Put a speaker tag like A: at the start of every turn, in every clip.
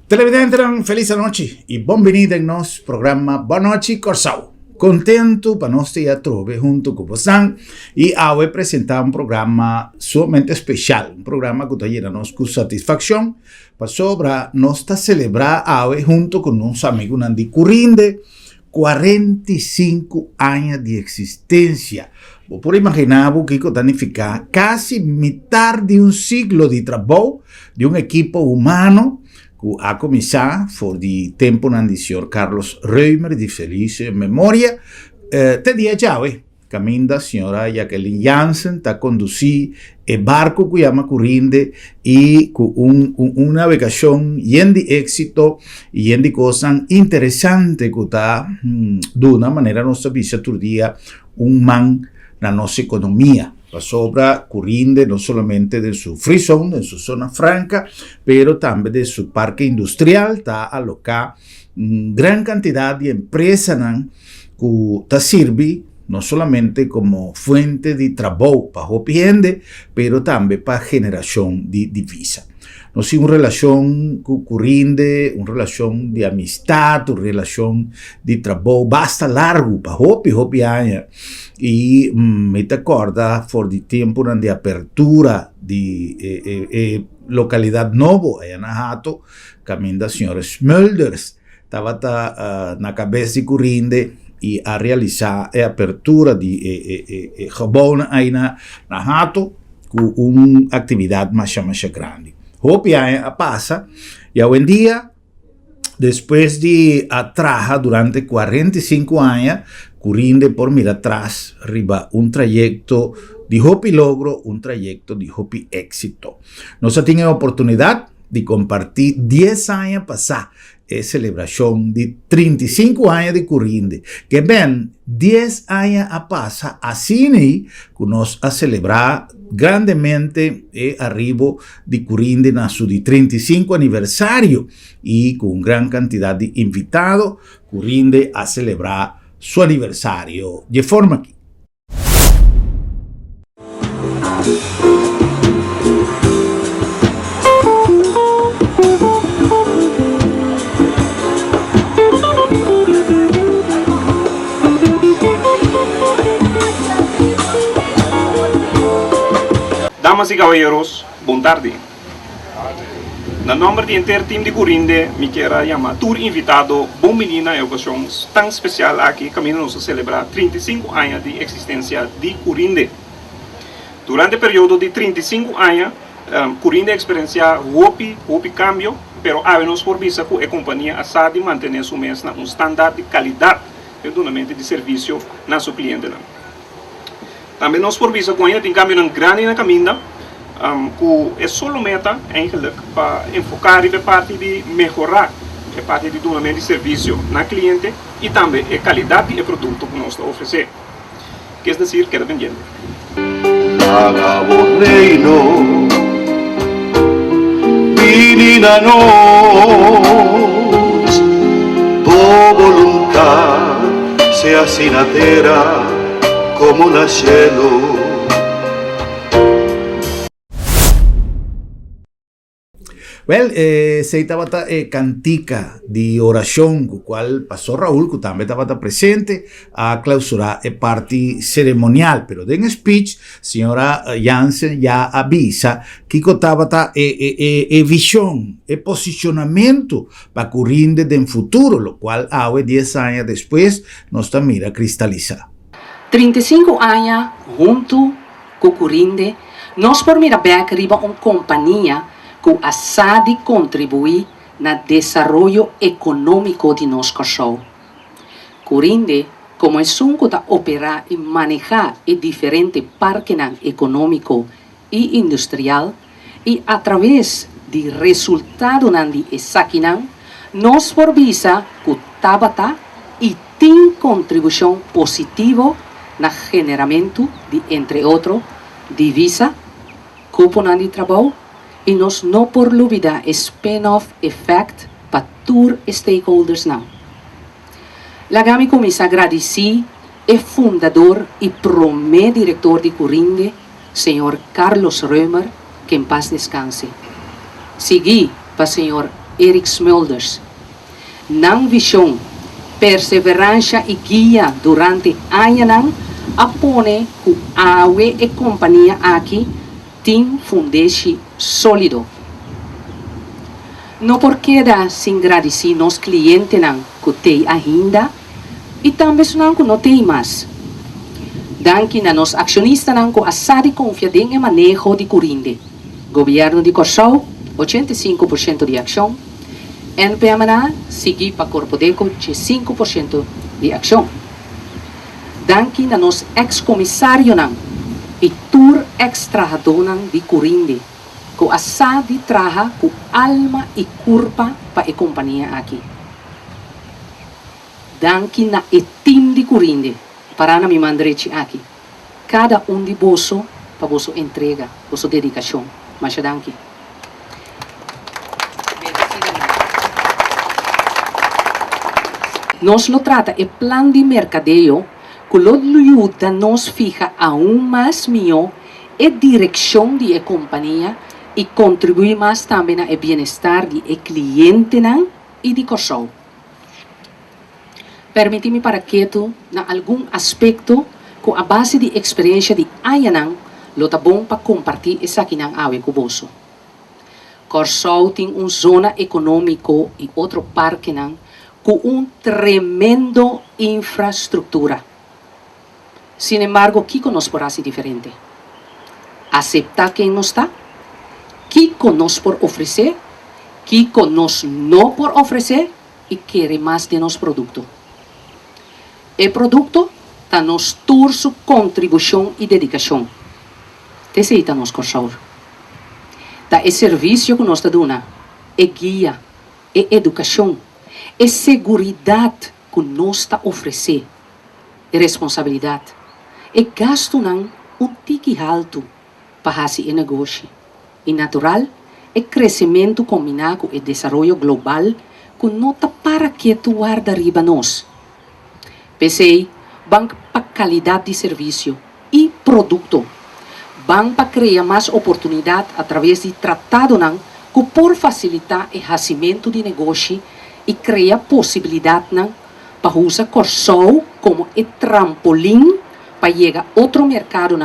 A: Televidente, feliz noche e benvenuti al nostro programma Boa Noite Corsau. Contento para nós te trove junto com você e hoje apresentar um programa somente especial, um programa que está nos com satisfação para sobre nós celebrar hoje junto com nossos amigos de Curinde 45 anos de existência. Vou por imaginar o que significa quase metade de siglo de trabalho de equipo humano que ha começado por de tempo do senhor Carlos Reumer, de feliz memória, te dia chave. Caminho da senhora Jacqueline Jansen está conduzindo o barco que chama Curinde e com uma navegação cheia de êxito e cheia de coisas interessantes que está, de uma maneira, nossa vista todo dia, man na nossa economia. Sobra Curinde no solamente de su free zone, de su zona franca, pero también de su parque industrial, está alocada gran cantidad de empresas que sirve no solamente como fuente de trabajo para la gente, pero también para generación de divisa. No es una relación con Curinde, una relación de amistad, una relación de trabajo bastante largo para hopi años. Y me acorda por el tiempo de apertura de localidad novo allá en Hato, camino del señor Smulders, estaba na cabeça de Curinde y a realizar la apertura de Gabona ahí na Hato con una actividad más grande. Hopi pasa y hoy en día, después de trabajar durante 45 años, Curinde por mirar atrás, arriba un trayecto de hopi logro, un trayecto de hopi éxito. Nos ha tenido oportunidad de compartir 10 años pasados, celebración de 35 años de Curinde, que ven 10 años a pasar así que nos a celebrar grandemente arribo de Curinde en su 35 aniversario y con gran cantidad de invitados, Curinde a celebrar su aniversario de forma aquí.
B: Damas y caballeros, buon tardi. Na nome do inteiro time de Curinde, me quero chamar tour invitado, bom menina em ocasião tão especial aqui, caminhamos a celebrar 35 anos de existência de Curinde. Durante o período de 35 anos, Curinde experiencia hopi cambio, pero havemos por vista que a companhia a de manter su mesma um estándar de qualidade, perdonamento de serviço na seu cliente. Também nós por vista que ainda tem cambio grande na caminho, que é só meta para enfocar a parte de melhorar a parte de doamento de serviço na cliente e também a qualidade do produto que nós oferecemos. Quer dizer, queda pendente.
C: Hagamos reino, menina nos, tu voluntad sea assim na terra como na cielo.
A: Well, se estaba cantica de oración, con cual pasó Raúl, que también estaba presente a clausurar la parte ceremonial, pero en speech, señora Jansen ya avisa que estaba visión, posicionamiento para Curinde en futuro, lo cual ahora 10 años después nos está mira cristalizar.
D: 35 anos junto com Curinde, nós por mira bem arriba uma companhia que a SADI contribui na desarrollo econômico de nosso Corsou. Corinde, como é sunco da operar e manejar o diferente parque econômico e industrial, e através de resultado de esaquinan, nos forvisa que tabata e tem contribuição positiva na generamento de, entre outros, divisa, cupo de trabalho, e nos não por dúvida spin-off effect para todos os stakeholders não. Lagami comissa agradeci é fundador e primeiro diretor de Corinde, senhor Carlos Römer, que em paz descanse. Segui para senhor Eric Smulders. Nang visão, perseverança e guia durante anos, apone que a AUE e companhia aqui tem fundeste sólido. Não por queda sem agradecer nos clientes que tem ainda e também não que não tem mais. Danke na nos acionistas que assadi confiam em manejo de Corinde. Governo de Corsou, 85% de ação. NPMNA, segui para Corpo Deco, 5% de ação. Danke na nos ex-comissário e tur ex-trabajador de Corinde, que assadi traja com alma e corpo para a companhia aqui. Danke na time de Corinde, para na me mandrete aqui. Cada de bolso para vossa entrega, vossa dedicação. Mas danke. Nos lo trata o plano de mercadeio que lo ajuda nos fija aún mais melhor a direção de a companhia e contribui mais também ao bem-estar de cliente e de Corsou. Permite-me para que tu, na algum aspecto, com a base de experiência de Ayanan, lo tá bom para compartilhar essa aqui na água com você. Corsou tem uma zona econômica e outro parque com tremendo infraestrutura. Sin embargo, Kiko nos por ser diferente. Aceptar quem nos está, Kiko nos por oferecer, Kiko nos não por oferecer e querer mais de nosso produto. O produto está nos tour sua contribuição e dedicação. Esse está nos Corsou. Está o serviço que nos está dando, é guia, é educação, é segurança que nos está oferecendo, é responsabilidade, é gasto tique alto para fazer o negócio. E natural, é crescimento combinado com o desenvolvimento global que não está para que tu guarda riba nós. PCI, banco para qualidade de serviço e produto. Banco para criar mais oportunidade através de tratado que por facilitar o nascimento de negócio e criar possibilidade para usar Corsou como trampolim para chegar a outro mercado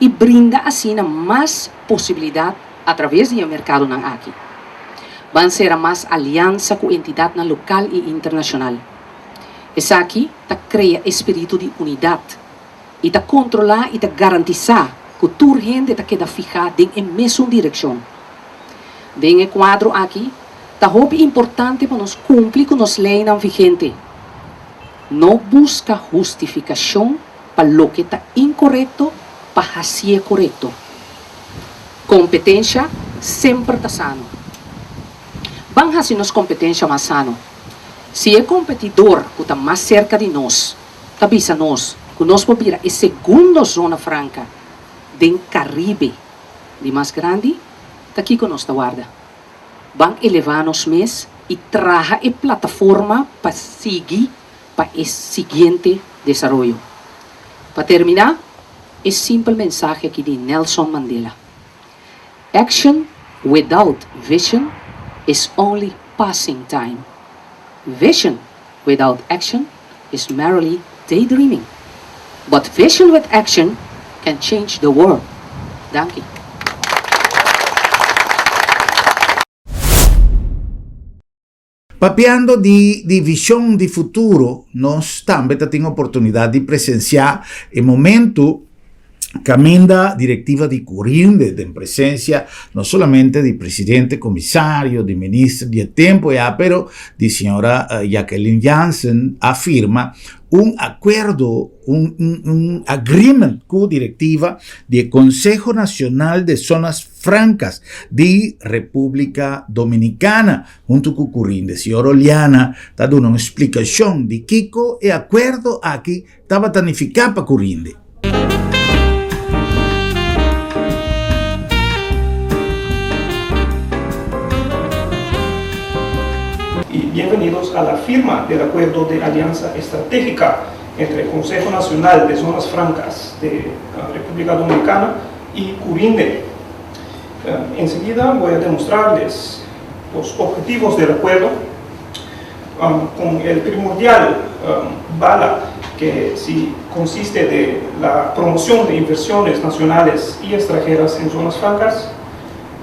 D: e brinda assim mais possibilidade através do mercado aqui. Van ser mais aliança com entidade local e internacional. Essa aqui está cria espírito de unidade e está controlar e está garantizar que toda gente está queda fijada em mesma direção. Dentro do quadro aqui, está importante para nós cumprir com as leis vigentes. Não busca justificação para o que está incorreto, para fazer correto. Competência sempre está sano. Vamos fazer nossa competência mais sano. Se é competidor que está mais cerca de nós, está avisa nós que nós podemos ir a segunda zona franca do Caribe, de mais grande, está aqui com nós da guarda. Vamos elevar nos mês e traga a plataforma para seguir para o seguinte desenvolvimento. Para terminar, é simples mensagem aqui de Nelson Mandela. Action without vision is only passing time. Vision without action is merely daydreaming. But vision with action can change the world. Danke.
A: Papeando di visione di futuro, nós também temos a oportunidade de presenciar o momento Caminda direttiva di Curinde, in presenza non solamente di presidente commissario, di ministro di tempo, però di signora Jacqueline Jansen, afirma un acuerdo, un agreement con direttiva del Consejo Nacional de Zonas Francas di República Dominicana, junto con Curinde. Signora Oliana ha dato una explicación di Kiko e acuerdo aquí estaba tanificado para Curinde.
B: Bienvenidos a la firma del Acuerdo de Alianza Estratégica entre el Consejo Nacional de Zonas Francas de República Dominicana y Curinde. Enseguida voy a demostrarles los objetivos del acuerdo con el primordial bala que sí consiste de la promoción de inversiones nacionales y extranjeras en zonas francas,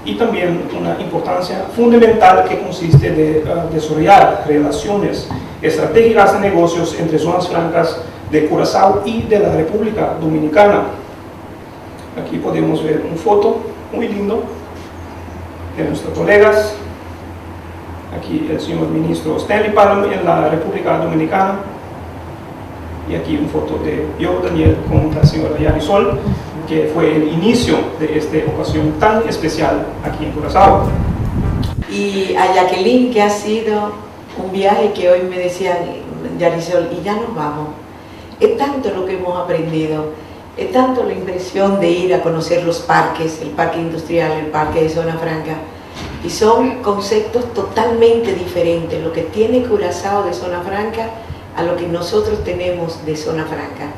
B: y también una importancia fundamental que consiste de desarrollar relaciones estratégicas de negocios entre zonas francas de Curazao y de la República Dominicana. Aquí podemos ver una foto muy lindo de nuestros colegas. Aquí el señor ministro Stanley Palm en la República Dominicana. Y aquí una foto de yo, Daniel, con la señora Yarisol, que fue el inicio de esta ocasión tan especial aquí en Curazao.
E: Y a Jacqueline, que ha sido un viaje que hoy me decía Yarisol, y ya nos vamos. Es tanto lo que hemos aprendido, es tanto la impresión de ir a conocer los parques, el parque industrial, el parque de Zona Franca, y son conceptos totalmente diferentes, lo que tiene Curazao de Zona Franca a lo que nosotros tenemos de Zona Franca.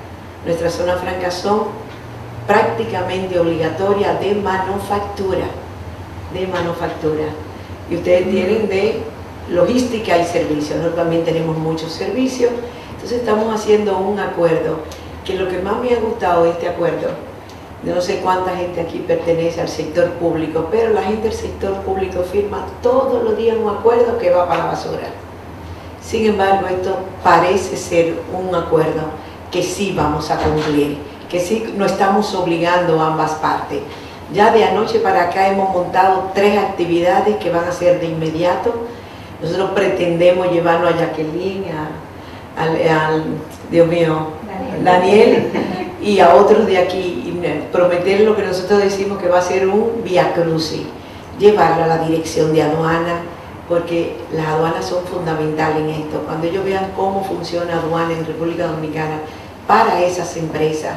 E: Nuestras zonas francas son prácticamente obligatorias de manufactura, y ustedes tienen de logística y servicios. Nosotros también tenemos muchos servicios, entonces estamos haciendo un acuerdo, que lo que más me ha gustado de este acuerdo, no sé cuánta gente aquí pertenece al sector público, pero la gente del sector público firma todos los días un acuerdo que va para la basura. Sin embargo, esto parece ser un acuerdo que sí vamos a cumplir, que sí nos estamos obligando a ambas partes. Ya de anoche para acá hemos montado 3 actividades que van a ser de inmediato. Nosotros pretendemos llevarnos a Jacqueline, Dios mío, Daniel, y a otros de aquí, y prometer lo que nosotros decimos que va a ser un via crucis, llevarlo a la dirección de aduana, porque las aduanas son fundamentales en esto. Cuando ellos vean cómo funciona aduana en República Dominicana para esas empresas,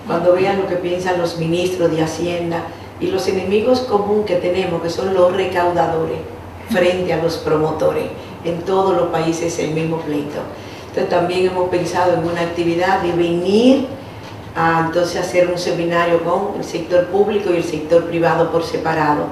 E: cuando vean lo que piensan los ministros de Hacienda y los enemigos comunes que tenemos, que son los recaudadores, frente a los promotores, en todos los países el mismo pleito. Entonces también hemos pensado en una actividad de venir a entonces hacer un seminario con el sector público y el sector privado por separado,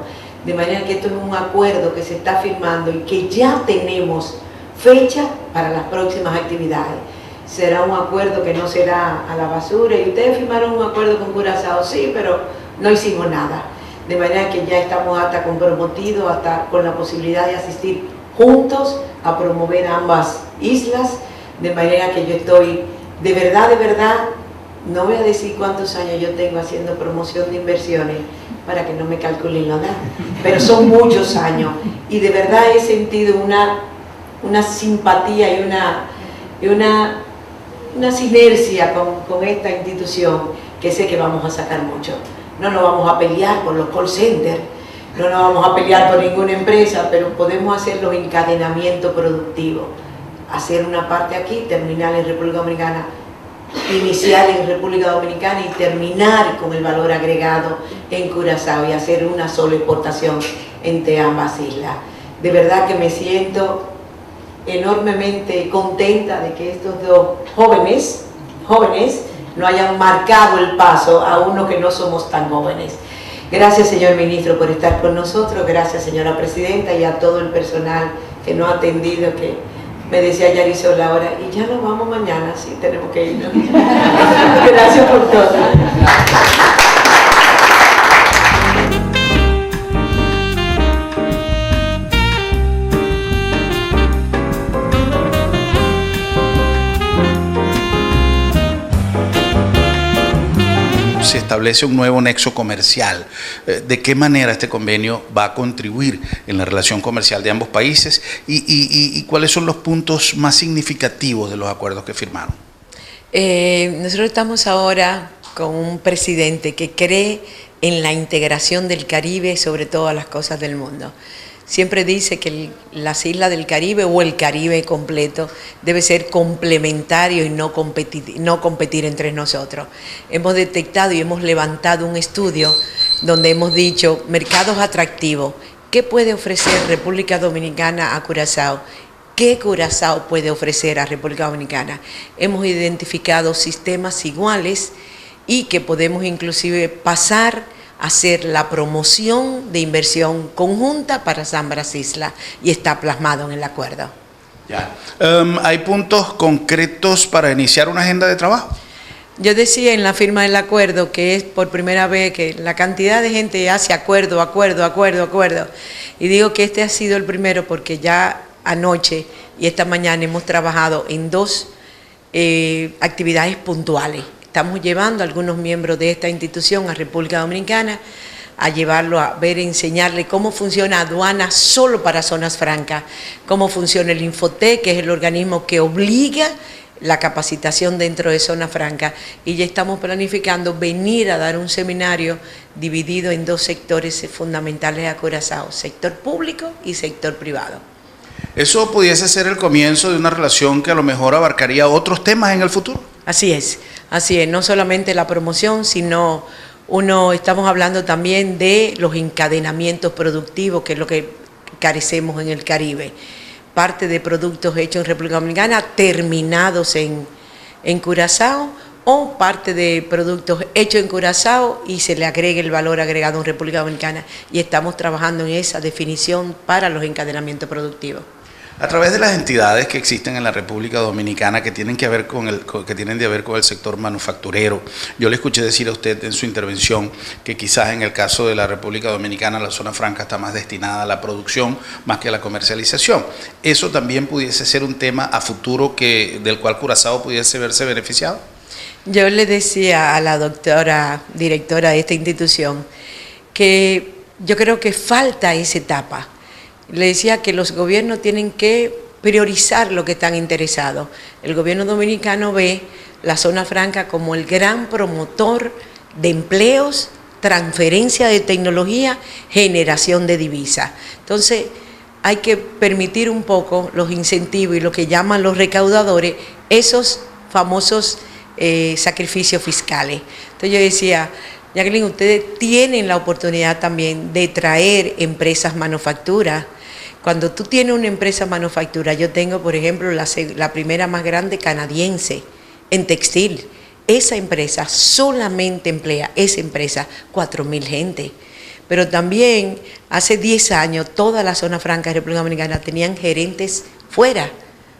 E: de manera que esto es un acuerdo que se está firmando y que ya tenemos fecha para las próximas actividades. Será un acuerdo que no será a la basura, y ustedes firmaron un acuerdo con Curazao, sí, pero no hicimos nada, de manera que ya estamos hasta comprometidos, hasta con la posibilidad de asistir juntos a promover ambas islas, de manera que yo estoy de verdad, no voy a decir cuántos años yo tengo haciendo promoción de inversiones para que no me calculen la edad, pero son muchos años, y de verdad he sentido una simpatía y una sinergia con esta institución, que sé que vamos a sacar mucho. No nos vamos a pelear por los call centers, no nos vamos a pelear por ninguna empresa, pero podemos hacer los encadenamientos productivos, hacer una parte aquí, terminar en República Dominicana, iniciar en República Dominicana y terminar con el valor agregado en Curazao, y hacer una sola exportación entre ambas islas. De verdad que me siento enormemente contenta de que estos dos jóvenes no hayan marcado el paso a uno que no somos tan jóvenes. Gracias, señor ministro, por estar con nosotros. Gracias, señora presidenta, y a todo el personal que nos ha atendido, que me decía Yarisol ahora, y ya nos vamos mañana, sí, tenemos que irnos. Gracias por todo.
F: se establece un nuevo nexo comercial. ¿De qué manera este convenio va a contribuir en la relación comercial de ambos países y cuáles son los puntos más significativos de los acuerdos que firmaron?
G: Nosotros estamos ahora con un presidente que cree en la integración del Caribe sobre todas las cosas del mundo. Siempre dice que las islas del Caribe o el Caribe completo debe ser complementario y no competir entre nosotros. Hemos detectado y hemos levantado un estudio donde hemos dicho mercados atractivos. ¿Qué puede ofrecer República Dominicana a Curazao? ¿Qué Curazao puede ofrecer a República Dominicana? Hemos identificado sistemas iguales y que podemos inclusive pasar hacer la promoción de inversión conjunta para ambas islas y está plasmado en el acuerdo.
F: Ya. ¿Hay puntos concretos para iniciar una agenda de trabajo?
G: Yo decía en la firma del acuerdo que es por primera vez que la cantidad de gente hace acuerdo, y digo que este ha sido el primero porque ya anoche y esta mañana hemos trabajado en dos actividades puntuales. Estamos llevando a algunos miembros de esta institución a República Dominicana a llevarlo a ver, enseñarle cómo funciona aduana solo para zonas francas, cómo funciona el Infotec, que es el organismo que obliga la capacitación dentro de zona franca, y ya estamos planificando venir a dar un seminario dividido en dos sectores fundamentales a Curazao, sector público y sector privado.
F: ¿Eso pudiese ser el comienzo de una relación que a lo mejor abarcaría otros temas en el futuro?
G: Así es, no solamente la promoción, sino estamos hablando también de los encadenamientos productivos, que es lo que carecemos en el Caribe. Parte de productos hechos en República Dominicana, terminados en Curazao, o parte de productos hechos en Curazao y se le agregue el valor agregado en República Dominicana. Y estamos trabajando en esa definición para los encadenamientos productivos.
F: A través de las entidades que existen en la República Dominicana que tienen que ver con el sector manufacturero, yo le escuché decir a usted en su intervención que quizás en el caso de la República Dominicana la zona franca está más destinada a la producción más que a la comercialización. ¿Eso también pudiese ser un tema a futuro del cual Curazao pudiese verse beneficiado?
G: Yo le decía a la doctora directora de esta institución que yo creo que falta esa etapa. Le decía que los gobiernos tienen que priorizar lo que están interesados. El gobierno dominicano ve la zona franca como el gran promotor de empleos, transferencia de tecnología, generación de divisas. Entonces, hay que permitir un poco los incentivos y lo que llaman los recaudadores, esos famosos sacrificios fiscales. Entonces yo decía, Jacqueline, ustedes tienen la oportunidad también de traer empresas manufacturas. Cuando tú tienes una empresa manufactura, yo tengo, por ejemplo, la primera más grande canadiense en textil. Esa empresa solamente emplea, esa empresa, 4.000 gente. Pero también, hace 10 años, toda la zona franca de República Dominicana tenían gerentes fuera,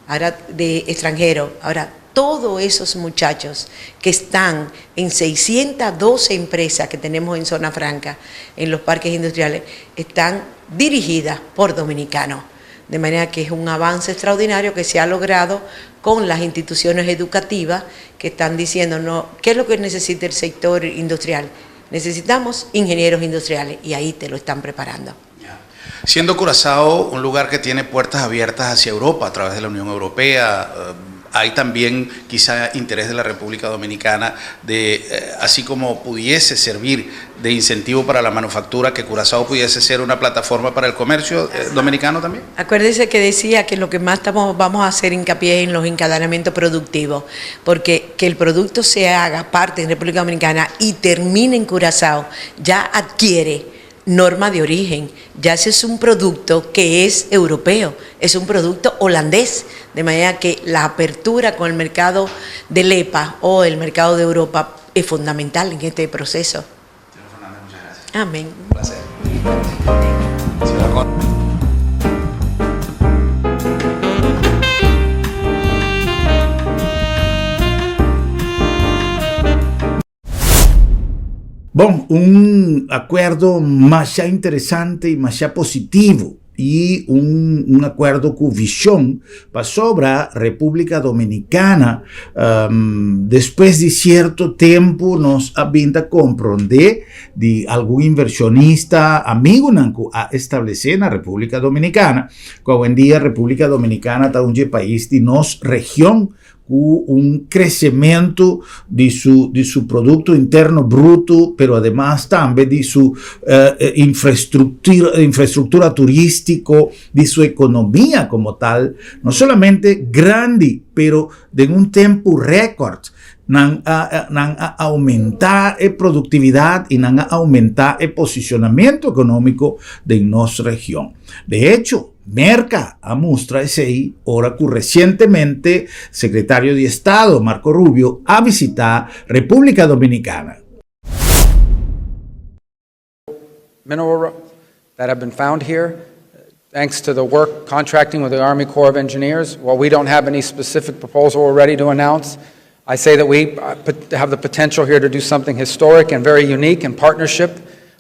G: ahora de extranjeros. Ahora, todos esos muchachos que están en 612 empresas que tenemos en zona franca, en los parques industriales, están dirigidas por dominicanos. De manera que es un avance extraordinario que se ha logrado con las instituciones educativas que están diciendo, no, ¿qué es lo que necesita el sector industrial? Necesitamos ingenieros industriales y ahí te lo están preparando.
F: Siendo Curazao un lugar que tiene puertas abiertas hacia Europa a través de la Unión Europea, hay también quizá interés de la República Dominicana de, así como pudiese servir de incentivo para la manufactura, que Curazao pudiese ser una plataforma para el comercio dominicano también.
G: Acuérdese que decía que lo que más vamos a hacer hincapié en los encadenamientos productivos, porque que el producto se haga parte en República Dominicana y termine en Curazao, ya adquiere norma de origen, ya ese es un producto que es europeo, es un producto holandés, de manera que la apertura con el mercado del EPA o el mercado de Europa es fundamental en este proceso.
F: Señor Fernández, muchas gracias.
G: Amén.
F: Un placer.
A: Bom, um acordo mais interessante e mais positivo e acordo com visão para sobre a República Dominicana. Depois de certo tempo, nós abinta compreender de algum inversionista amigo nanco a estabelecer na República Dominicana. Que hoje em dia a República Dominicana está um país de nossa região com crescimento de su Producto Interno Bruto, pero además también de su infraestructura turístico, de su economía como tal, no solamente grande, pero de un tiempo récord, nan aumentar la productividad y nan aumentar el posicionamiento económico de nuestra región. De hecho, Merca a mostrar ese ahí, ahora que recientemente secretario de Estado Marco Rubio a visitar República Dominicana.
H: Mineral that have been found here, thanks to the work contracting with the Army Corps of Engineers. While we don't have any specific proposal we're ready to announce, I say that we have the potential here to do something historic and very unique in partnership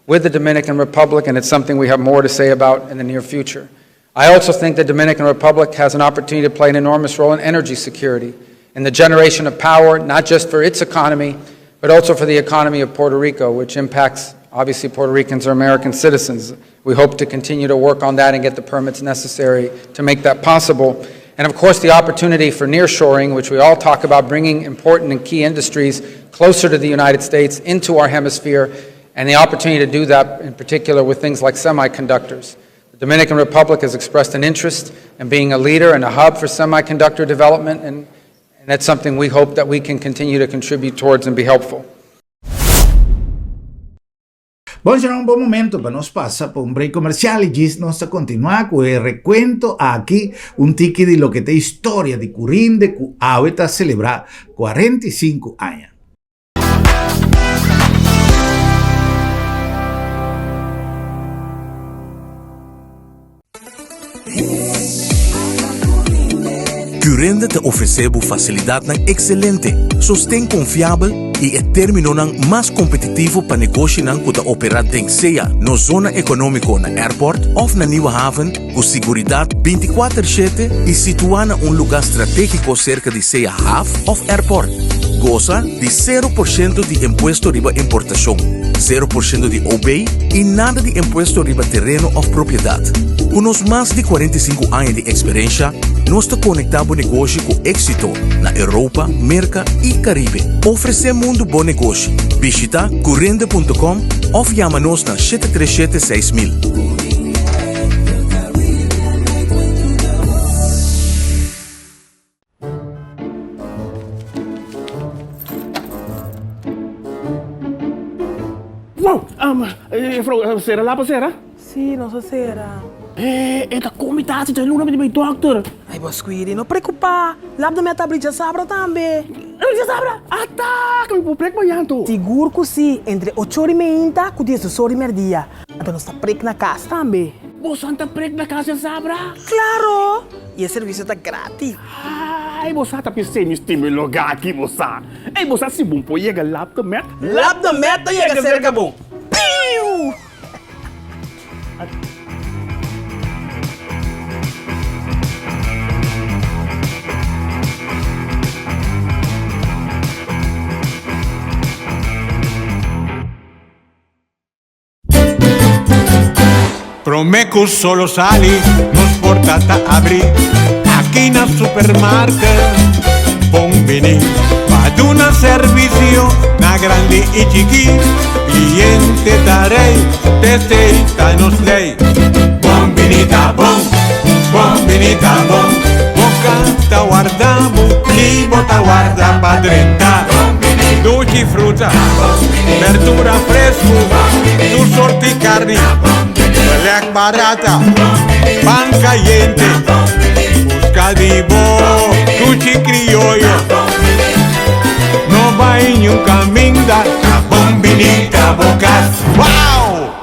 H: with the Dominican Republic, and it's something we have more to say about in the near future. I also think the Dominican Republic has an opportunity to play an enormous role in energy security, in the generation of power, not just for its economy, but also for the economy of Puerto Rico, which impacts, obviously, Puerto Ricans are American citizens. We hope to continue to work on that and get the permits necessary to make that possible. And of course, the opportunity for nearshoring, which we all talk about, bringing important and key industries closer to the United States into our hemisphere, and the opportunity to do that in particular with things like semiconductors. The Dominican Republic has expressed an interest in being a leader and a hub for semiconductor development, and that's something we hope that we can continue to contribute towards and be helpful.
A: Bom, será un buen momento para nos pasar por un break comercial y Gis nos a continuar con el recuento aquí, un tiki de lo que te historia de Curinde, que ahorita celebra 45 años.
I: Curinde te ofereceu facilidade excelente, sustém confiável e é termino mais competitivo para negócio que te operar em seja na zona econômica na airport ou na Nieuwe Haven, com segurança 24/7 e situada em lugar estratégico cerca de seja haven ou airport. Goza de 0% de imposto riba importação, 0% de OB e nada de imposto riba terreno ou propriedade. Com os mais de 45 anos de experiência, nós te conectamos negócio com êxito na Europa, América e Caribe. Oferecemos um bom negócio. Visita curinde.com ou chama-nos na 737-6000.
J: Sera lá, sera?
K: Sì, non so se era.
J: Esta comitasse de luna de meu doctor.
K: Ai, boss, quindi, non preoccupa. L'abdo me tablica sabra também.
J: Já sabra? Tá, que me prek banhanto.
K: Seguro que sim, entre 8 horas e meia com 10 horas e meia. Então nós tá prek na casa também.
J: Você tá prek na casa, sabra?
K: Claro! E o serviço tá grátis.
J: Ai, você tá pensando em meu lugar aqui, você. Ei, você se bom pô, chega lá do met.
K: Lá do met, chega cerca bom. Piu!
L: Promeco solo sali, nos portata apri, aquí na supermarket, bombini, ad una servizio, na grandi e chiqui, cliente darei, testeita nos lei, bombinita bom, bombinita bom, boca ta guardamo, libo ta guarda padrenta, dolci frutta, verdura fresco, tu sorti carni, Black barata, pan caliente, busca de bo, cuchi criollo. No va en un camino da bombinita bocas. ¡Wow!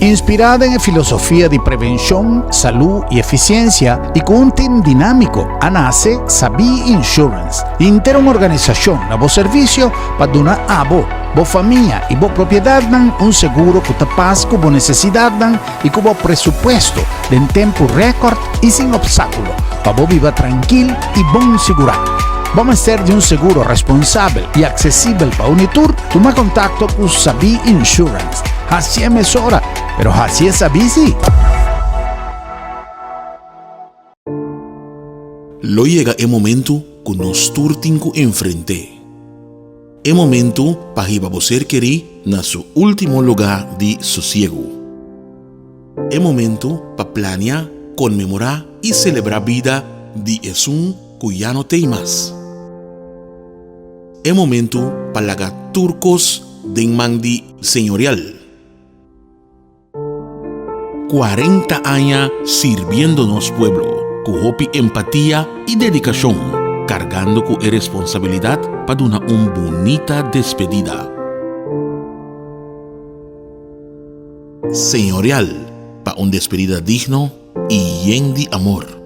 A: Inspirada en filosofía de prevención, salud y eficiencia y con un team dinámico, nace Sabi Insurance, inter una organización a vos servicio para donar a vos familia y vos propiedad un seguro que te pasa con vos necesidad y con vos presupuesto en tiempo récord y sin obstáculo, para vos vivir tranquilo y bon segurado. Vamos a ser de un seguro responsable y accesible para Unitur. Toma contacto con Sabi Insurance. Así es hora, pero así es Sabi sí.
I: Lo llega el momento que nos turtinco enfrente. El momento para ir a ser querido en su último lugar de sosiego. El momento para planear, conmemorar y celebrar vida de Esun que ya no tem más. El momento para lagar turcos de mandi señorial. 40 años sirviéndonos pueblo, con hopi empatía y dedicación, cargando con responsabilidad para una bonita despedida. Señorial, para una despedida digno y lleno de amor.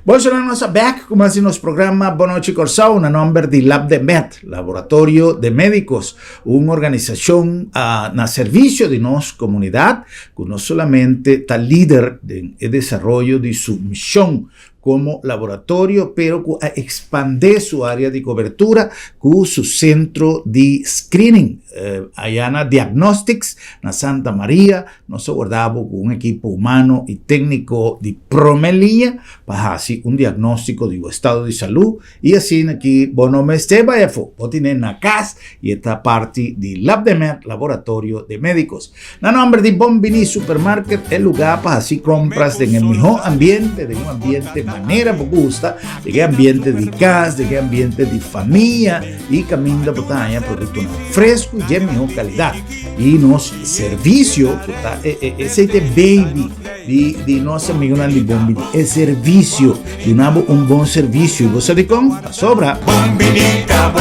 A: Bolsonaro back, como así nos programa Bonochi Corsao, un nombre de Lab de Med, Laboratorio de Médicos, una organización na servicio de nos comunidad, que no solamente está líder en el desarrollo de su misión como laboratorio, pero que expande su área de cobertura con su centro de screening. Allá en Diagnostics, en Santa María, nos guardamos con un equipo humano y técnico de promelia para hacer un diagnóstico de estado de salud. Y así aquí, bueno, me esté vaya, vos tenés la casa y esta parte de Lab de Med, Laboratorio de Médicos. En nombre de Bombini Supermarket, el lugar para hacer compras en el mejor ambiente, de un ambiente manera me gusta, de qué ambiente de casa, de qué ambiente de familia y camino de botella, producto fresco y de mejor calidad. Y nos servicio, ese baby de nuestra amiga de Bombini, el servicio, de un buen servicio. ¿Y vos sabés con? La sobra. Bombinita,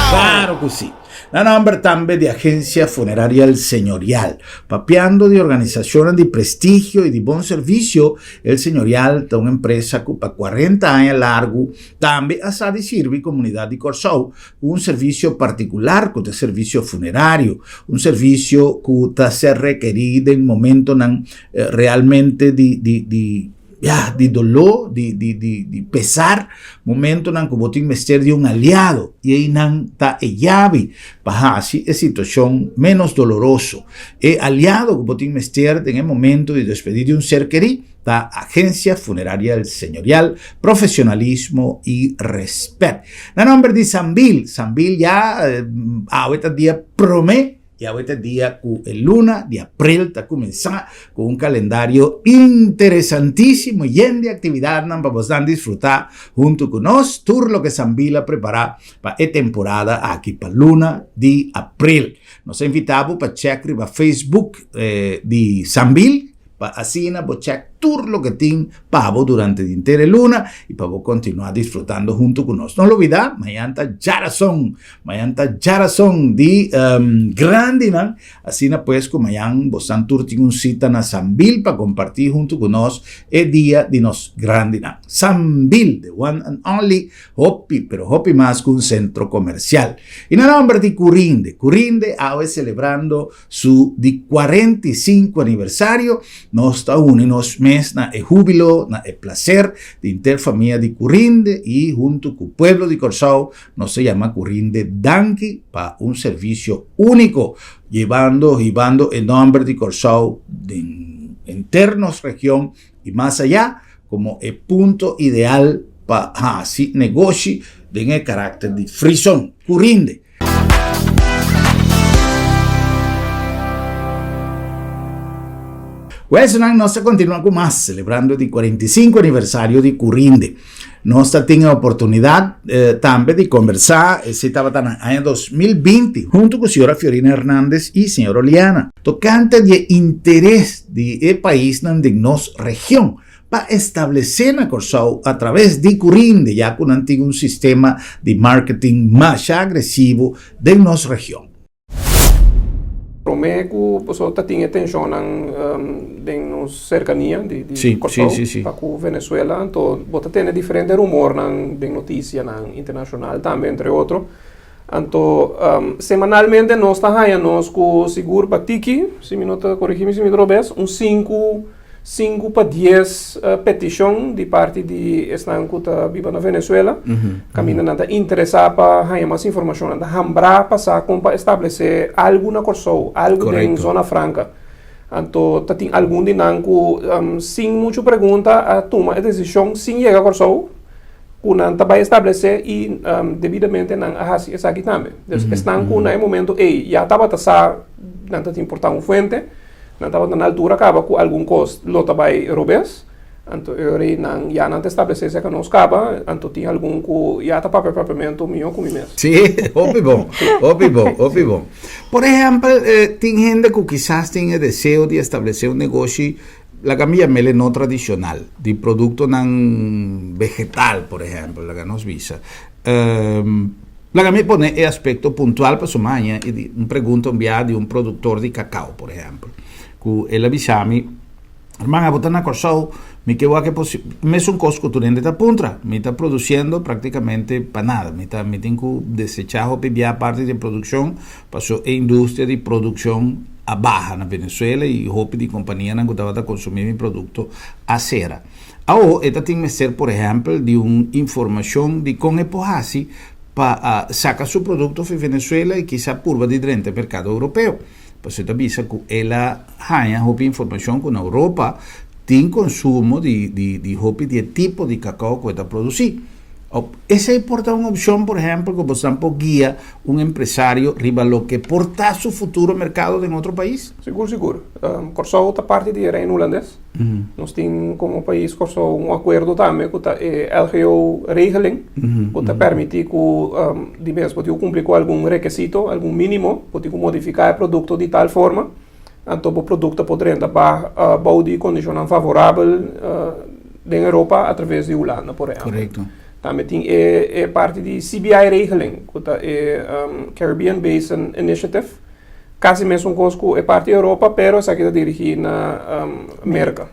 A: claro que sí. La nombre también de Agencia Funeraria El Señorial, papeando de organizaciones de prestigio y de buen servicio. El Señorial es una empresa que para 40 años largo también ha de servir comunidad de Corsao, un servicio particular que es servicio funerario, un servicio que se requerido en momentos realmente de dolor, de pesar, momento en que botín mester de un aliado y ahí nan ta llave para así es situación menos doloroso. El aliado que botín mester en el momento de despedir de un ser querido, la Agencia Funeraria del Señorial, profesionalismo y respeto. En nombre de Sambil ya ahorita día promete. Y ahorita día el luna de abril está comenzando con un calendario interesantísimo y lleno de actividad para poder disfrutar junto con nosotros todo lo que Sambila prepara para esta temporada aquí para luna de abril. Nos invitamos para checar para Facebook de Sambil, para así checar todo lo que tiene pavo durante el entera luna y para continuar disfrutando junto con nosotros. No lo olvides, mañana Jarazón de Grandinan, así pues como mañana vos tiene un cita en Sambil para compartir junto con nosotros el día de nos Grandinan. Sambil, the one and only Hopi, pero Hopi más que un centro comercial. Y en el nombre de Curinde ahora celebrando su de 45 aniversario, nos está unidos na el júbilo, na el placer de interfamilia de Curinde y junto con el pueblo de Corsao nos se llama Curinde Danqui para un servicio único, llevando el nombre de Corsao de internos región y más allá como el punto ideal para así negocio en el carácter de frisón. Curinde. Pues nós continuamos com mais, celebrando o 45 aniversário de Curinde. Nós temos a oportunidade também de conversar, se estava no ano 2020, junto com a senhora Fiorina Hernández e a senhora Oliana, tocante de interesse do país na nossa região, para estabelecer na Corsou através de Curinde, já com um sistema de marketing mais agressivo de nossa região.
B: Promeco, pessoal tem atenção na cercania de Corsou, para a Venezuela, então bota tem diferentes rumores na notícia internacional também, entre outros. Então, semanalmente nós estamos com seguro para Tiki, se me nota corrigir se me drobes, 5 para 10 petições de parte de estanco que vive na Venezuela. Caminha nada interessado para ganhar mais informação, nada hambrar passar para estabelecer algo na Corsou, algo em Zona Franca. Então, tem algum de nanco sem muita pergunta a tomar a decisão sem chegar a Corsou, que vai estabelecer e devidamente não assim essa aqui também. Então, estanco no momento já estava passar, não tem importar fonte. Não estava na altura, acaba com algum custo, lota vai robes. Então, eu já não estabelece que não acaba, então tem algum que já está para propriamente meu com mesmo.
A: Sim, óbvio bom. Por exemplo, tem gente que quizás tenha desejo de estabelecer um negócio, la camilla mele não tradicional, de produto não vegetal, por exemplo, la que nos visa. La que me pone aspecto puntual para su maña y un pregunta enviada de un productor de cacao, por ejemplo. Que él avisami, hermano, botar na Corsou, me que me es un cosco turende ta puntra, me está produciendo prácticamente para nada, me tengo desechado pibia parte de producción, pasó a industria de producción a baja en Venezuela y hope de compañía que estaba a consumir mi producto a cera. Ahora, esta tiene que ser, por ejemplo, de una información de con epohasi para sacar su producto de Venezuela y quizá purva de dentro del mercado europeo. Pues esto avisa que ella haya información con Europa tiene consumo de tipo de cacao que está producido. Esa es una opción, por ejemplo, que por guía un empresario riba lo que porta su futuro mercado en otro país.
B: Seguro. Corsou está parte de Reino Holandês. Nós temos como país Corsou um acordo também com a LGO-regeling, que permite que de vez pode cumprir com algum requisito, algum mínimo, pode modificar o produto de tal forma, então o produto poderia estar para de condição favorável na Europa através de Holanda, por exemplo.
A: Correto.
B: Também tem parte de CBI-regeling, que é Caribbean Basin Initiative. Quase mesmo coisa é parte da Europa, pero essa aqui está dirigida na América.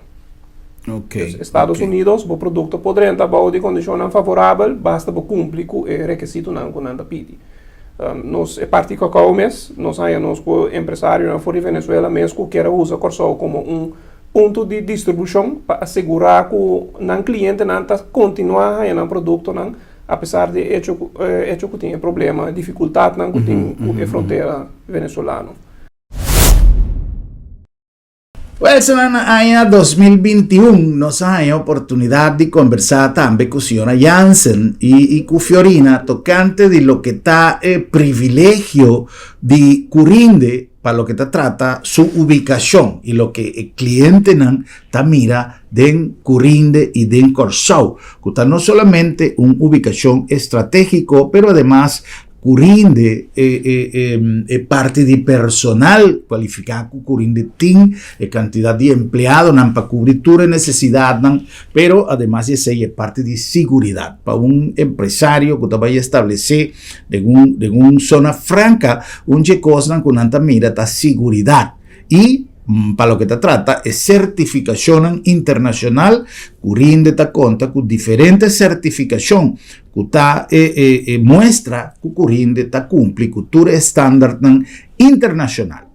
A: Okay.
B: Estados Unidos, o produto poderia estar de condição favorável, basta cumprir com o requisito não que pede. Nós é parte do cacau mesmo, nós temos com empresário na fora de Venezuela mesmo que quer usar Corsou como ponto de distribuição para assegurar que o cliente não continua a ganhar produto não, apesar de hecho que tem problema, dificuldade não que tem com a fronteira venezuelana.
A: Pues en el año 2021 nos hay oportunidad de conversar también con señora Jansen y con Fiorina tocante de lo que está el privilegio de Curinde para lo que te trata su ubicación y lo que el cliente ta mira de Curinde y de Corsou, que está no solamente una ubicación estratégica, pero además Curinde parte de personal cualificado, Curinde tiene cantidad de empleados para cubrir toda necesidad, pero además es parte de seguridad para un empresario que vaya a establecer de una zona franca, cosa con tanta mira de seguridad y para lo que te trata es certificación internacional. Curinde te cuenta con diferentes certificaciones que muestra que Curinde te cumple con tu estándar internacional.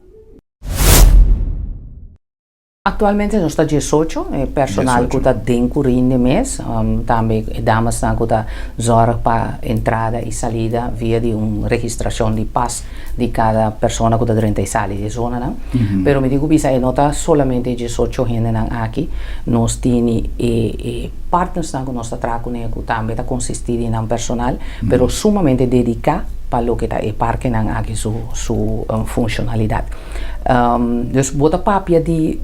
M: Actualmente nós está 18 personal que está dentro do mês, também damas que está zorga para entrada e saída via de uma registração de passe de cada pessoa que está dentro e sai de zona, não? Pero me digo bisa não está solamente 18 gente aqui, nós temos partners que nós está trabalhando que também está consistindo em personal, pero sumamente dedicado para lo que está e parque aqui su funcionalidade. Dus bota papia de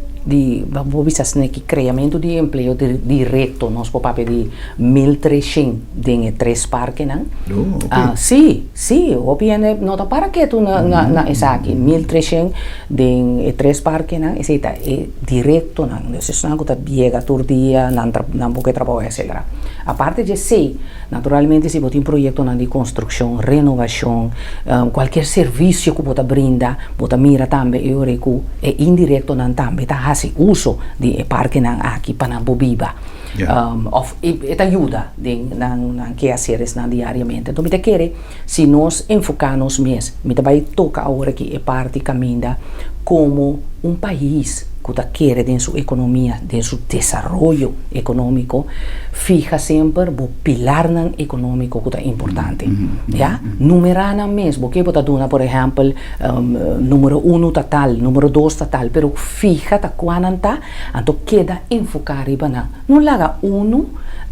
M: criamento de empleo direto, nós papel de 1.300 em 3 parques, não? Sim, obviamente, não tá para que tu na essa aqui, 1.300 em 3 parques, não? Esse tá direto, não? Isso não tá biega todo dia, não porque trabalha, etc. A parte de sei, naturalmente, se você tem projeto de construção, renovação, qualquer serviço que você brinda, você mira também, eu recu, é indireto não também, tá assim, uso de parque não aqui para não bobiba. E ajuda na que fazer isso diariamente. Então, me quer se nós enfocarmos mesmo, me vai tocar agora que é parte caminha como país que quer em sua economia, em seu desenvolvimento econômico, fija sempre o pilar econômico que é importante. Numerana mesmo, que pode dar, por exemplo, número 1 total, número 2 total, pero fija ta quando tá, então queda enfocar riba não laga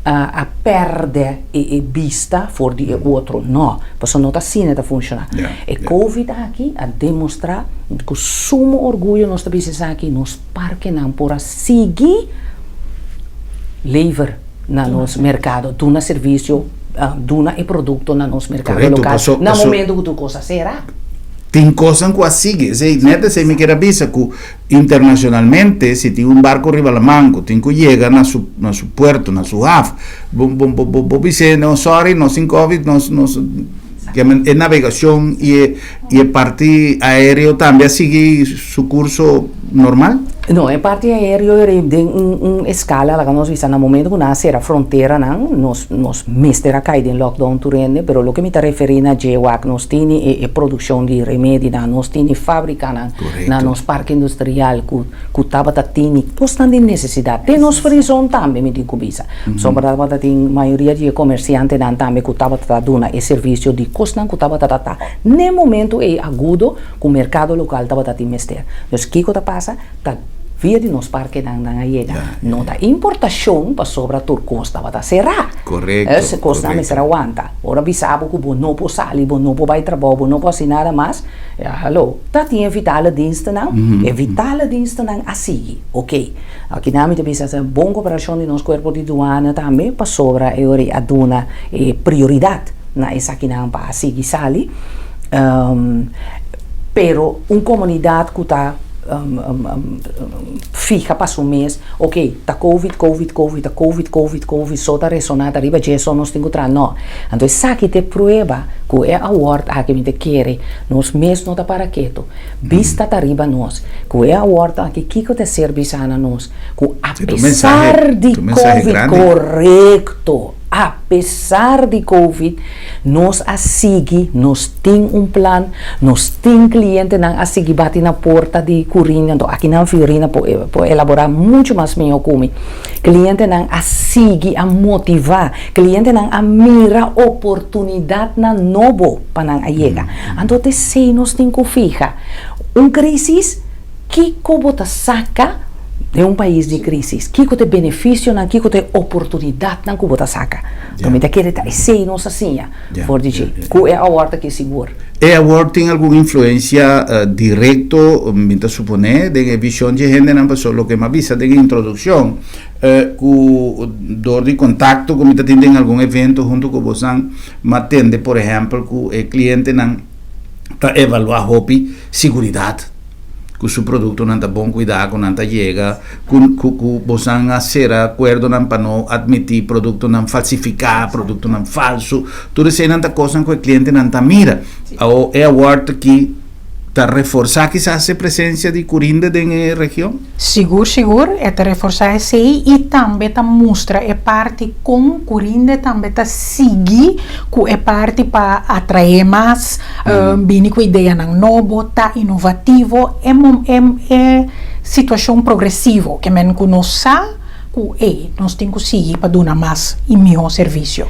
M: a perder e vista for de outro, não, porque não está assim a funcionar. E Covid aqui a demonstrar com sumo orgulho nós estamos aqui nos parques não por seguir levar na nosso mercado, duna serviço, duna e produto na nosso mercado local. No momento que tu coisa será.
A: Tem coisas que assim, se me quer avisar que internacionalmente, se tem barco arriba la manco, tem que chegar na su puerto, na su haf, dizer, não, sorry, não sem Covid, é navegação e parte aéreo também sigue su curso normal?
M: Não, é parte aéreo em escala, lá nós vimos no momento que nasce a fronteira, nós mestra cai em lockdown turene, pero lo que me está referindo a GWAC, nós temos a produção de remédio, nós temos fábrica, na nos parque industrial, que estava tendo constante necessidade. Tem nos frisão também, me digo bisa. Sobretudo tem maioria de comerciantes também que estava dando esse serviço de constante que estava tratando. No momento é agudo que o mercado local estava tendo mestre. Então, o que passa? Via de nos parques não chega. Não da importação para sobre a turcosta vai será.
A: Correto.
M: Essa costa não será aguanta. Ora bisabo que bom não pode sair, bom não pode trabalhar, não pode nada mais. Alô, tá tinha evitar a dienste não? Evitar a dienste não assim, ok. Aqui na minha bisa essa boa cooperação de nosso corpo de douana também para sobre a dona prioridade na essa aqui não para seguir sali. Pero comunidade que está fija para o mês, ok, tá Covid, só tá ressonada, arriba já só nós temos que não. Então, essa aqui te prova que é a horta que me quer, nós mesmos não tá para quieto, vista tá arriba nós, que é a horta que te serve sana nós, que apesar de Covid, correto, apesar de Covid, nós nós temos plano, nós temos cliente a seguir bate na porta de Corinha, então aqui na Fiorina pode elaborar muito mais melhor comigo. Cliente a seguir, a motivar, cliente a mirar oportunidade na novo para a chegar. Então, nós temos que fijar crise que como saca de país de crise, que te benefício, que te oportunidade na que você saca. Como te quer estar, sei nossa senha, por dizer, que é a horta que segura.
A: E a horta tem alguma influência direto, me supone, de visão de gente não passou, o que me avisa de introdução, com dor de contato, como te atende em algum evento junto com você, me atende, por exemplo, que o cliente não está evaluar hobby, segurança. Que o seu produto não está bom cuidado, não está chega, que você não ser acordo para não admitir produto não falsificar, produto não falso, tudo isso não está coisa que o cliente não está mira. É a horta que está reforçar quizás a presença de Corinda na região?
N: Seguro, é te reforçar isso aí e também te mostra é parte com Corinda também te seguir que é parte para atrair mais bem com ideia não novo, tá inovativo, é situação progressiva que men que nós sabe que nós temos que seguir para dar mais e melhor serviço.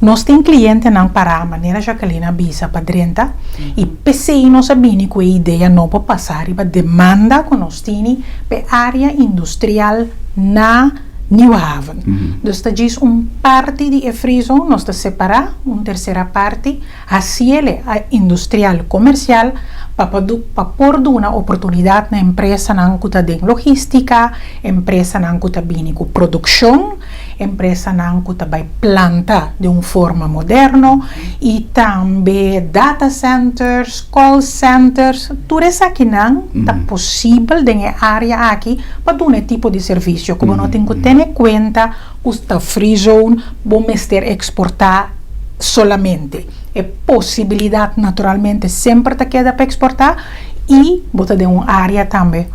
N: Nós temos cliente não para a maneira Jacqueline bisa para 30 e pensei nós sabemos que a ideia não pode passar e a demanda que nós temos para a área industrial na New Haven. Dus dat is parte di friso, nós te separa, terceira parte, a ciele a industrial comercial, para pôr uma oportunidade na empresa na ancuta de logística, empresa na ancuta bini com produção, empresa na ancuta vai planta de uma forma moderna e também data centers, call centers, tudo isso aqui não é possível na área aqui para dar um tipo de serviço, como não tem que ter em conta que free zone vamos ter exportar solamente. É possibilidade naturalmente sempre te queda para exportar e bota de uma área também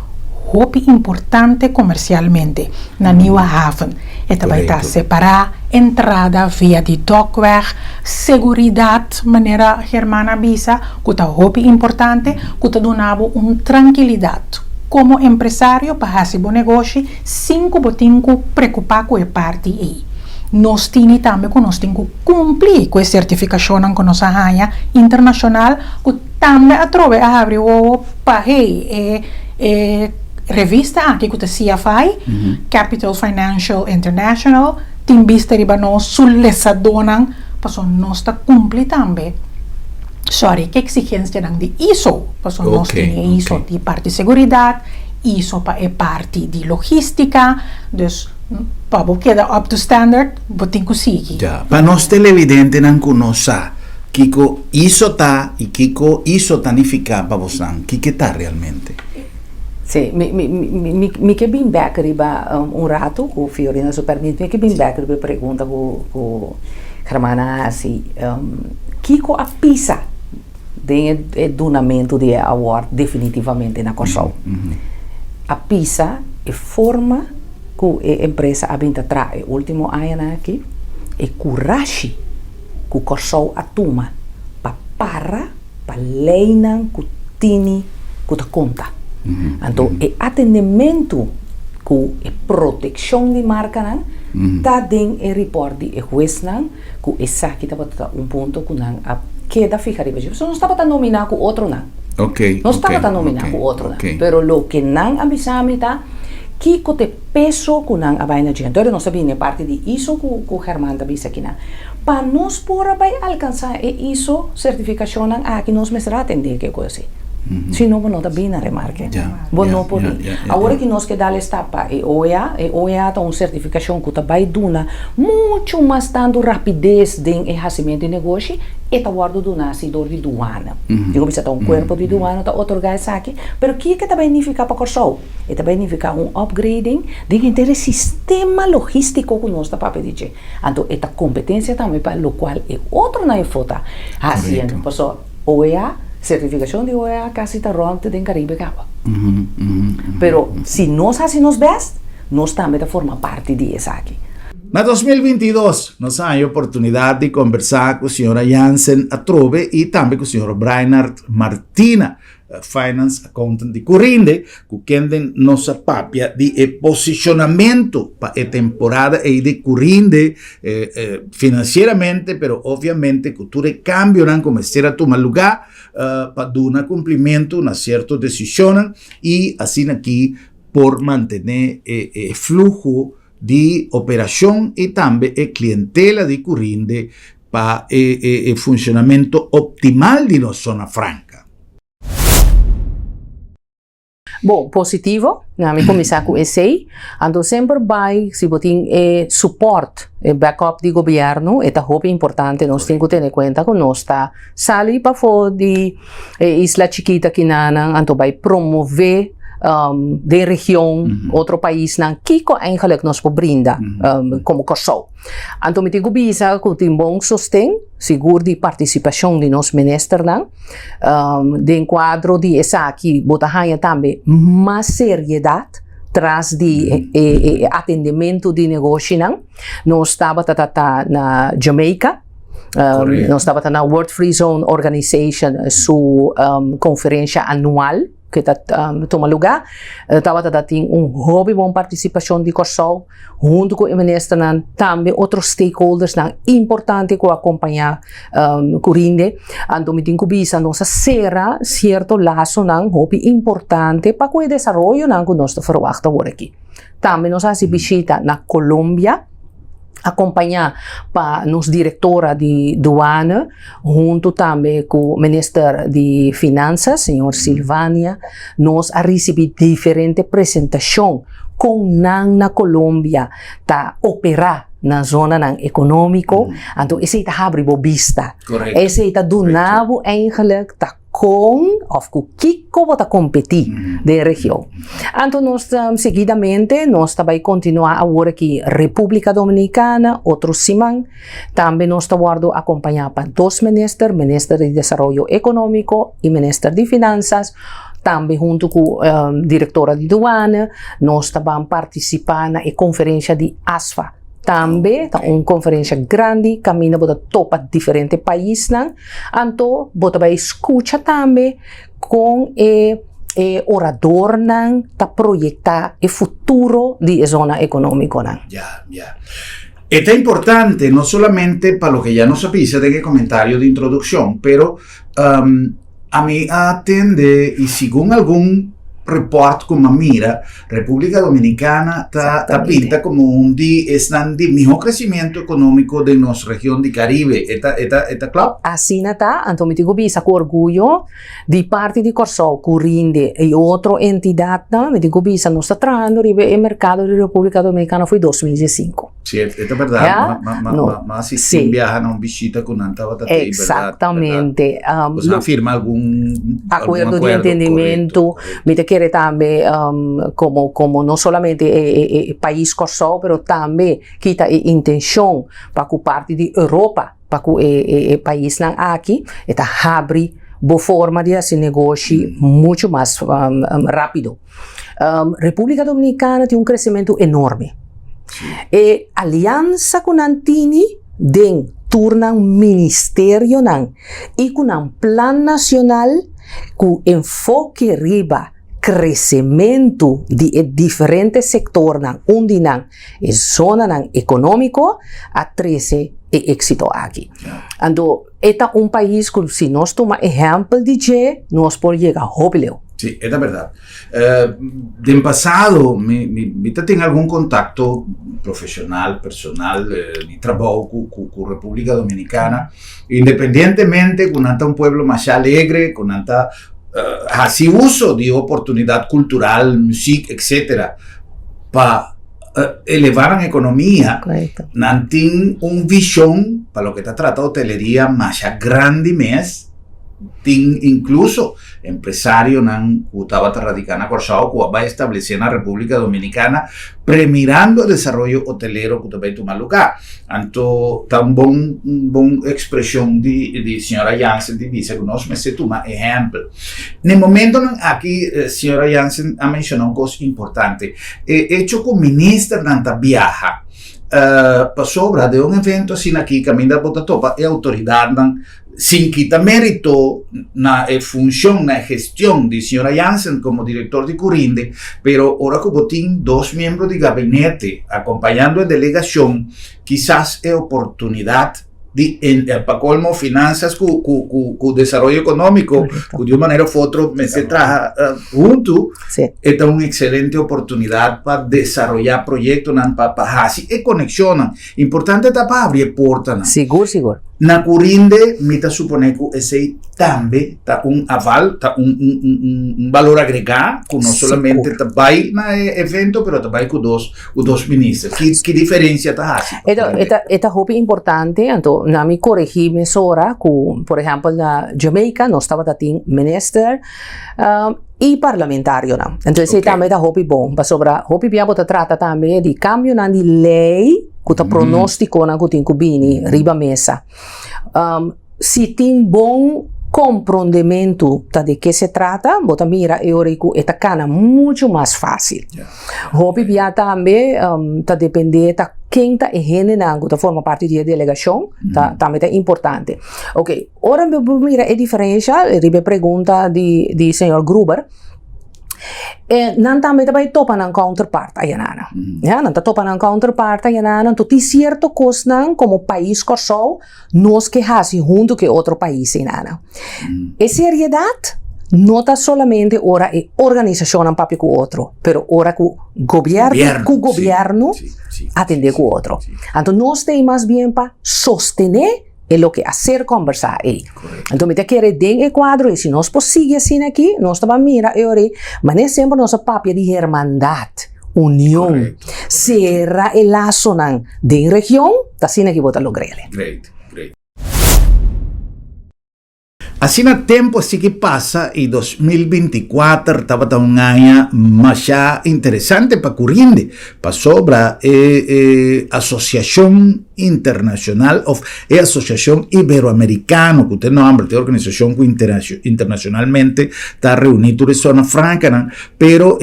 N: muito importante comercialmente na New Haven. Esta vai estar separar entrada via de dockweg, seguridade, maneira Germana avisa, que está muito importante, que está dando uma tranquilidade. Como empresário para fazer bom negócio, sem que você preocupar com a parte aí. Nós temos também que nós temos que cumprir com a certificação que nós temos internacional, que também através de abrir o país revista aqui que a CFI, Capital Financial International, tem visto que nós solicitamos para nós cumprir também. Sorry, que exigência de ISO, para nós temos ISO de parte de segurança, ISO para parte de logística, dus para queda up to standard, botin conseguir.
A: Já, para nós televidente não conhecer Kiko ISO tá e Kiko ISO tanifica para você, que tá realmente?
M: Sim, me que bem back riba rato com Fiorina se permite, me que bem back riba pergunta com Germana assim, Kiko a pisa de donamento de award definitivamente na Kosovo. A pisa é forma que a empresa abinta trai último ano aqui e coragem que o Kosovo atuma para leinan que tini que ta conta. Então, o atendimento com a proteção de marca está dentro do report de juiz que essa aqui está ponto que não queda ficar aí. Não estava nominado com outro não. Não estava nominado com outro não. Pero lo que não avisamos está que o peso que não vai na gente. Então, não sabia parte de isso que o Germán avisa aqui não. Para nós por alcançar isso certificação aqui nós me será atender que coisa assim. Se não, não está bem na remarca. Não pode. Agora que nós que dar esta para OEA tem uma certificação que vai dar muito mais tanto rapidez em fazimento de negócio e está guardando do nascedor de doana. Digo, você está um corpo de doana, está otorgar isso aqui, mas o que está significa para Kosovo? Está significa upgrading de sistema logístico que nós está para pedir. Então, esta competência também para o qual é outro na foto. Assim, por OEA certificação de OEA casi está ronda em Caribe Cabo. Pero se nós fazemos best, nós também formamos parte disso aqui.
A: Na 2022, nós temos a oportunidade de conversar com a senhora Jansen Atrobe e também com o senhor Brainard Martina, Finance Accountant de Corrinde, que tem nossa papia de posicionamento para a temporada de Corrinde financeiramente, pero obviamente que tudo cambio não começar a tomar lugar para dar cumprimento a certas decisões e assim aqui por manter o flujo de operação e também a clientela de Corrinde para o funcionamento optimal de nossa zona franca.
M: Bom, positivo, nami começar com esse aí, então sempre vai, se você tem suporte, backup do governo, é muito importante, nós temos que ter em conta que nós está sali para fora de isla chiquita que então vai promover de região, outro país, que eigenlijk nos brinda como Kosovo. Então, me digo bisa que tem bom sustento, seguro de participação de nos ministros, de enquadro de essa aqui, botahanha também, mais seriedade, traz de atendimento de negócio, nós estava na Jamaica, nós estava na World Free Zone Organization, sua conferência anual, que toma lugar, estava tem hobby bom participação de Kosovo, junto com o ministro, também outros stakeholders importante que acompanhar Corrinde, então me tenho que bisa nossa será certo laço hobby importante para o desenvolvimento que nós verwachten por aqui. Também nós fazemos visita na Colômbia, acompanhar para nos diretora de douana, junto também com o ministro de Finanças, senhor Silvânia, nós a receber diferente apresentação com na Colômbia tá operar na zona ng econômico, então esse está abre vista. Esse está do nabo eigenlijk tá com of com Kiko bota competir da região. Então nós seguidamente nós também continuar agora aqui República Dominicana, outro semana, também nós estamos acompanhar para dois ministros, ministro de Desenvolvimento Econômico e ministro de Finanças. Também junto com a diretora de douana, nós também participar na conferência de ASFA. Também tá uma conferência grande, caminha para topa diferentes países, então bota vai escutar também com orador para projetar o futuro de zona econômica.
A: Ya. Esto es importante no solamente para lo que ya nos avisa de que comentario de introducción, pero a mí atende y según algún report como mira, República Dominicana está pinta como un de mejor crecimiento económico de nuestra región de Caribe. ¿Está claro?
M: Assim está, então me digo bisa com orgulho de parte de Corsol, Curinde e outra entidade, me digo bisa nós está trazendo o mercado da República Dominicana foi 2015.
A: Sí, es verdad. Mas si viajan a una visita con Antabata.
M: Exactamente.
A: Pues firma algún
M: acuerdo de entendimiento. Me te quiere también como no solamente el país Corsol, pero también quita intención para que parte de Europa, para que el país aquí está abre boa forma de hacer negocio mucho más rápido. República Dominicana tiene un crecimiento enorme. E aliança com Antini den turna um ministério nan e com um plano nacional com enfoque riba crescimento de diferentes setores nan onde nan e zona nan econômico a 13 e êxito aqui. Então, é um país que se nós tomar exemplo de que nós podemos chegar a jubileu.
A: Sí, es la verdad. En pasado, me tengo algún contacto profesional, personal, de trabajo con República Dominicana, independientemente con un pueblo más alegre, con así uso de oportunidad cultural, música, etc., para elevar la economía, tienen una visión para lo que está tratando de hotelería más grande mes. Incluso empresario nan Tabata Radicana Corsao que va a establecer en la República Dominicana premirando el desarrollo hotelero que también toma lugar. Anto tan bon expresión de señora Jansen dice que nos me se toma ejemplo. En el momento aquí señora Jansen ha mencionado una cosa importante. Hecho con ministra nanta viaja sobre de un evento sin aquí camina Botatopa y autoridad sin quitar mérito na función, na gestión de señora Jansen como director de Curinde, pero ahora como tiene dos miembros de gabinete acompañando en delegación, quizás es oportunidad de para colmo finanzas con desarrollo económico, que de una manera u otra me se traja junto, es una excelente oportunidad para desarrollar proyectos para así y conexionan. Importante para abrir puertas.
M: Seguro.
A: Na Curinde, me supone que ese también está un aval, está un valor agregado, que no solamente está en el evento, pero también con dos ministros. ¿Qué diferencia está haciendo?
M: Esta es importante, entonces, no me corregí ahora, por ejemplo, en Jamaica, no estaba teniendo ministro y parlamentario. Entonces, también es bom. Sobre hopi bien trata también de cambio de lei, que está pronóstico na que tem bini riba mesa. Se tem bom compreendimento de que se trata, bota mira eurico eta cana muito mais fácil. Hopi bien também tá depender tá quem tá engenhando, tá forma parte da delegação, também é importante. Ok, ora mira a diferença, ribe pergunta de senhor Gruber. Não também topa na counterpart ayanana. Não topa na counterpart ayanana, então tem certo coisa como país Corsol, nós que fazemos junto com outro país ayanana. É seriedade,
D: no está solamente ora e organización papi con otro, pero ora con gobierno atender con otro. Entonces, nos tem más bien para sostener lo que hacer conversar ahí. Entonces, me quiere den el cuadro y si nos sigue así aquí, nos va a mirar mas no siempre nos papi de hermandad, unión, cierra el lazo de región, así que vota lo grele.
A: Great. Así no tempo así que pasa y 2024 estaba un año más interesante para Curinde, para sobra Asociación Internacional Asociación Iberoamericana, que usted no habla de organización que internacionalmente está reunida en zona franca, pero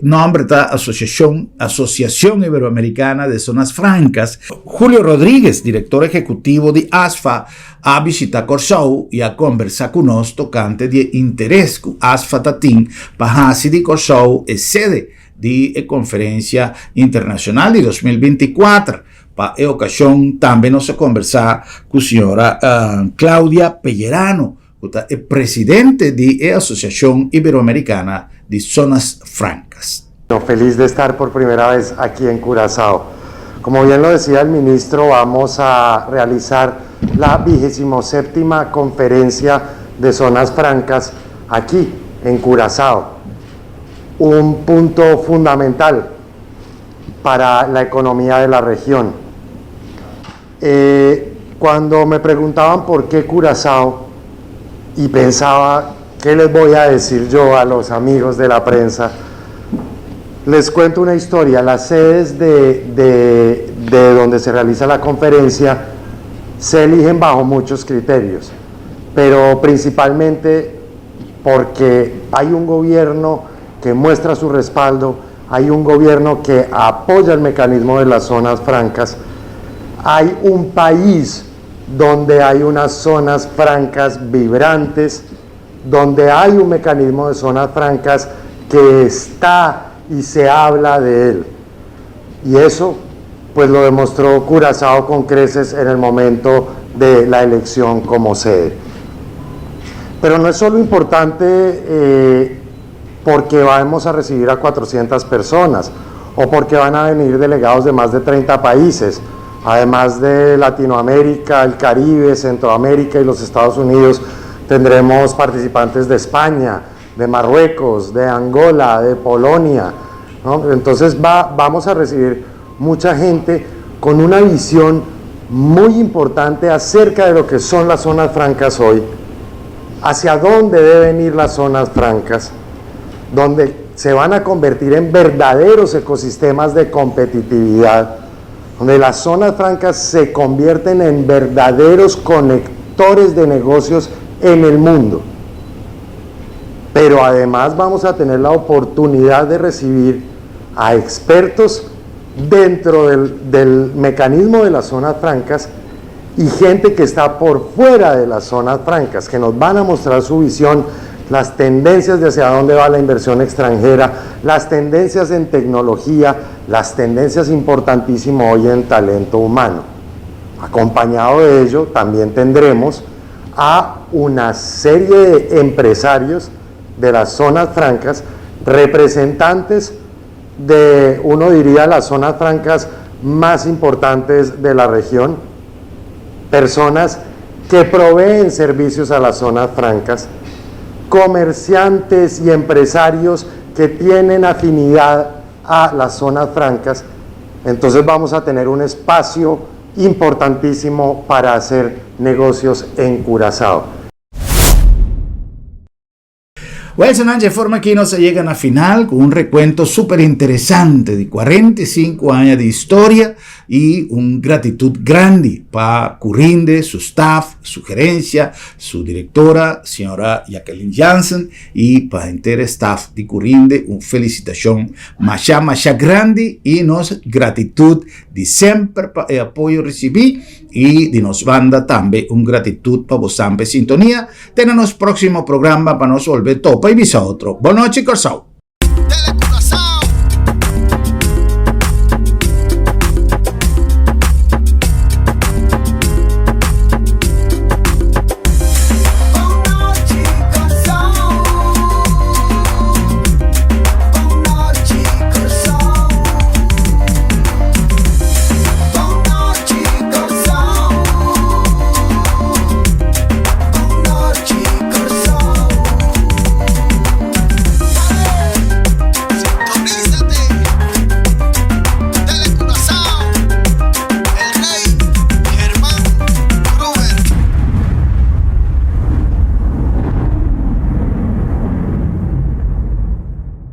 A: nombre está Asociación Iberoamericana de Zonas Francas. Julio Rodríguez, director ejecutivo de ASFA, a visitar Corsou y a conversar con nosotros tocante de interés que ASFA tatín para de Corsou es sede de conferencia internacional de 2024. Para esta ocasión también nos conversar con la señora Claudia Pellerano, que es presidente de la Asociación Iberoamericana de Zonas Francas.
O: Feliz de estar por primera vez aquí en Curazao. Como bien lo decía el ministro, vamos a realizar la 27ª conferencia de zonas francas aquí en Curazao. Un punto fundamental para la economía de la región. Cuando me preguntaban por qué Curazao y pensaba qué les voy a decir yo a los amigos de la prensa, les cuento una historia. Las sedes de donde se realiza la conferencia se eligen bajo muchos criterios, pero principalmente porque hay un gobierno que muestra su respaldo, hay un gobierno que apoya el mecanismo de las zonas francas, hay un país donde hay unas zonas francas vibrantes, donde hay un mecanismo de zonas francas que está y se habla de él. Y eso pues lo demostró Curazao con creces en el momento de la elección como sede. Pero no es solo importante porque vamos a recibir a 400 personas o porque van a venir delegados de más de 30 países, además de Latinoamérica, el Caribe, Centroamérica y los Estados Unidos. Tendremos participantes de España, de Marruecos, de Angola, de Polonia, ¿no? Entonces vamos a recibir mucha gente con una visión muy importante acerca de lo que son las zonas francas hoy, hacia dónde deben ir las zonas francas, donde se van a convertir en verdaderos ecosistemas de competitividad, donde las zonas francas se convierten en verdaderos conectores de negocios en el mundo. Pero además vamos a tener la oportunidad de recibir a expertos dentro del mecanismo de las zonas francas y gente que está por fuera de las zonas francas, que nos van a mostrar su visión, las tendencias de hacia dónde va la inversión extranjera, las tendencias en tecnología, las tendencias importantísimas hoy en talento humano. Acompañado de ello, también tendremos a una serie de empresarios de las zonas francas, representantes de, uno diría, las zonas francas más importantes de la región, personas que proveen servicios a las zonas francas, comerciantes y empresarios que tienen afinidad a las zonas francas. Entonces vamos a tener un espacio importantísimo para hacer negocios en Curazao.
A: Bueno, de forma que nos llegan a final con un recuento súper interesante de 45 años de historia y una gratitud grande para Curinde, su staff, su gerencia, su directora, señora Jacqueline Jansen, y para el entero staff de Curinde, una felicitación más grande y nos gratitud de siempre para el apoyo recibido y de nos banda también una gratitud para vos en sintonía. Tenemos próximo programa para nos volver topa y visa otro. Buenas noches, Corsao.